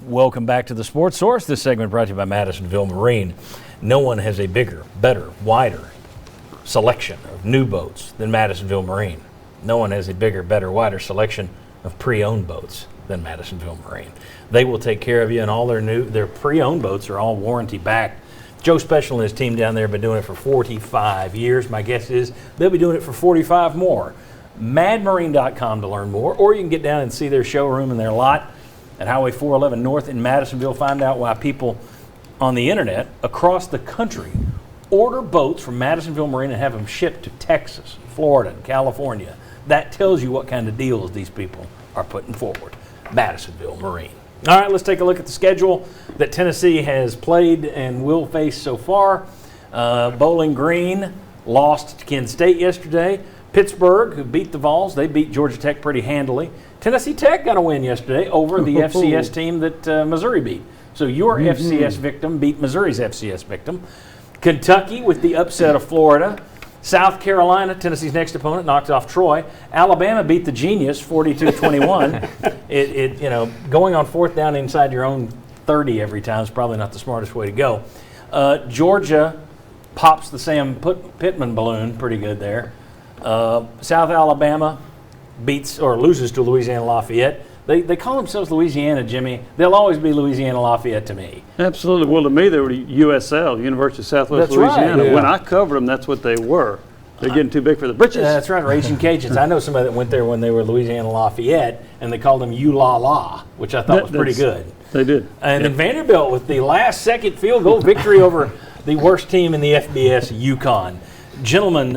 Welcome back to the Sports Source. This segment brought to you by Madisonville Marine. No one has a bigger, better, wider selection of new boats than Madisonville Marine. No one has a bigger, better, wider selection of pre-owned boats than Madisonville Marine. They will take care of you, and all their pre-owned boats are all warranty backed. Joe Special and his team down there have been doing it for 45 years. My guess is they'll be doing it for 45 more. madmarine.com to learn more, or you can get down and see their showroom and their lot at Highway 411 North in Madisonville. Find out why people on the internet across the country order boats from Madisonville Marine and have them shipped to Texas, Florida, and California. That tells you what kind of deals these people are putting forward. Madisonville Marine. All right, let's take a look at the schedule that Tennessee has played and will face so far. Bowling Green lost to Kent State yesterday. Pittsburgh, who beat the Vols, they beat Georgia Tech pretty handily. Tennessee Tech got a win yesterday over the FCS team that Missouri beat. So your FCS victim beat Missouri's FCS victim. Kentucky with the upset of Florida. South Carolina, Tennessee's next opponent, knocked off Troy. Alabama beat the Genius 42-21. Going on fourth down inside your own 30 every time is probably not the smartest way to go. Georgia pops the Sam Pittman balloon pretty good there. South Alabama beats or loses to Louisiana Lafayette. They call themselves Louisiana, Jimmy. They'll always be Louisiana Lafayette to me. Absolutely. Well, to me, they were USL, University of Southwest Louisiana. Right, yeah. When I covered them, that's what they were. They're getting too big for the britches. That's right, Raging Cajuns. I know somebody that went there when they were Louisiana Lafayette, and they called them U-La-La, which I thought was pretty good. They did. And then Vanderbilt with the last-second field goal victory over the worst team in the FBS, UConn. Gentlemen,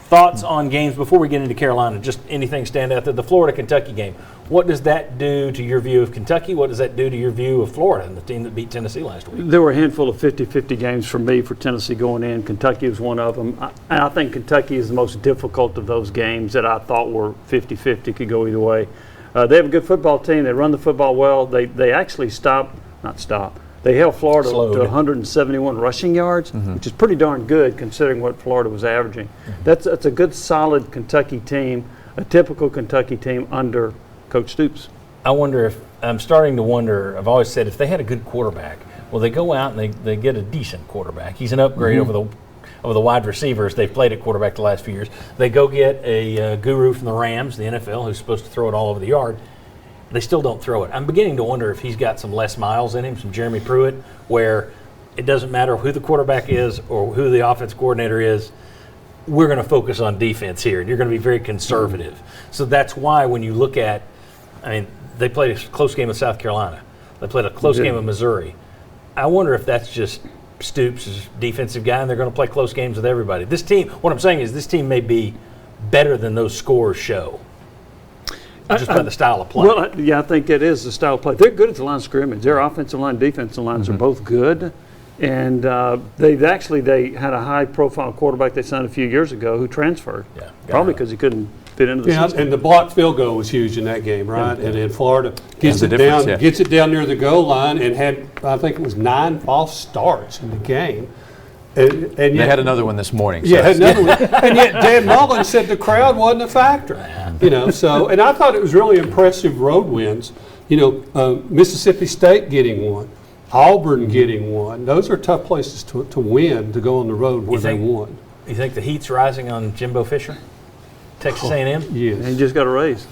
thoughts on games before we get into Carolina? Just anything stand out there? The Florida-Kentucky game. What does that do to your view of Kentucky? What does that do to your view of Florida and the team that beat Tennessee last week? There were a handful of 50-50 games for me for Tennessee going in. Kentucky was one of them. I think Kentucky is the most difficult of those games that I thought were 50-50, could go either way. They have a good football team. They run the football well. They actually They held Florida to 171 rushing yards, which is pretty darn good considering what Florida was averaging. That's a good, solid Kentucky team, a typical Kentucky team under Coach Stoops. I'm starting to wonder, I've always said if they had a good quarterback, well, they go out and they get a decent quarterback. He's an upgrade over the wide receivers they've played at quarterback the last few years. They go get a guru from the Rams, the NFL, who's supposed to throw it all over the yard. They still don't throw it. I'm beginning to wonder if he's got some Les Miles in him, some Jeremy Pruitt, where it doesn't matter who the quarterback is or who the offense coordinator is, we're going to focus on defense here, and you're going to be very conservative. So that's why when you look at, they played a close game with South Carolina. They played a close game with Missouri. I wonder if that's just Stoops' defensive guy, and they're going to play close games with everybody. This team, what I'm saying is this team may be better than those scores show. Just by the style of play. Well, I think it is the style of play. They're good at the line of scrimmage. Their offensive line, defensive lines are both good. And they had a high-profile quarterback they signed a few years ago who transferred. Yeah, probably because he couldn't fit into the system. And the blocked field goal was huge in that game, right? And then Florida gets it down near the goal line and had, I think it was 9 false starts in the game. And they had another one this morning. So. Yeah, had another one. And yet Dan Mullen said the crowd wasn't a factor. And I thought it was really impressive road wins. Mississippi State getting one, Auburn getting one. Those are tough places to win, to go on the road where they won. You think the heat's rising on Jimbo Fisher, Texas A&M? Yes. And he just got a raise.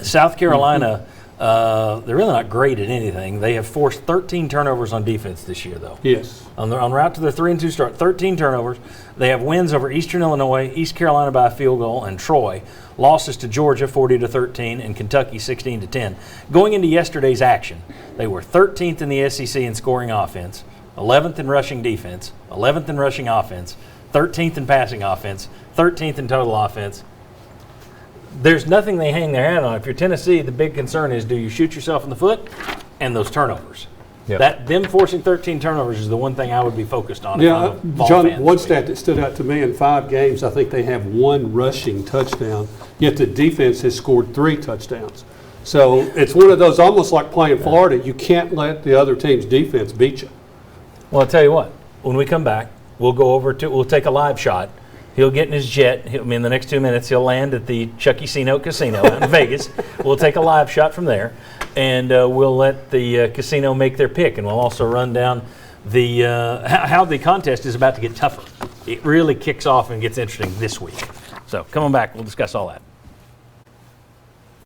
South Carolina, they're really not great at anything. They have forced 13 turnovers on defense this year, though. Yes. On route to their 3-2 start, 13 turnovers. They have wins over Eastern Illinois, East Carolina by a field goal, and Troy. Losses to Georgia 40-13 and Kentucky 16-10. Going into yesterday's action, they were 13th in the SEC in scoring offense, 11th in rushing defense, 11th in rushing offense, 13th in passing offense, 13th in total offense. There's nothing they hang their hat on. If you're Tennessee, the big concern is, do you shoot yourself in the foot? And those turnovers. Yep. Them forcing 13 turnovers is the one thing I would be focused on. Yeah, John, one stat that stood out to me, in 5 games, I think they have 1 rushing touchdown, yet the defense has scored 3 touchdowns. So it's one of those, almost like playing Florida, you can't let the other team's defense beat you. Well, I'll tell you what, when we come back, we'll take a live shot. He'll get in his jet. In the next 2 minutes, he'll land at the Chucky Casino out in Vegas. We'll take a live shot from there. and we'll let the casino make their pick, and we'll also run down the how the contest is about to get tougher. It really kicks off and gets interesting this week. So come on back. We'll discuss all that.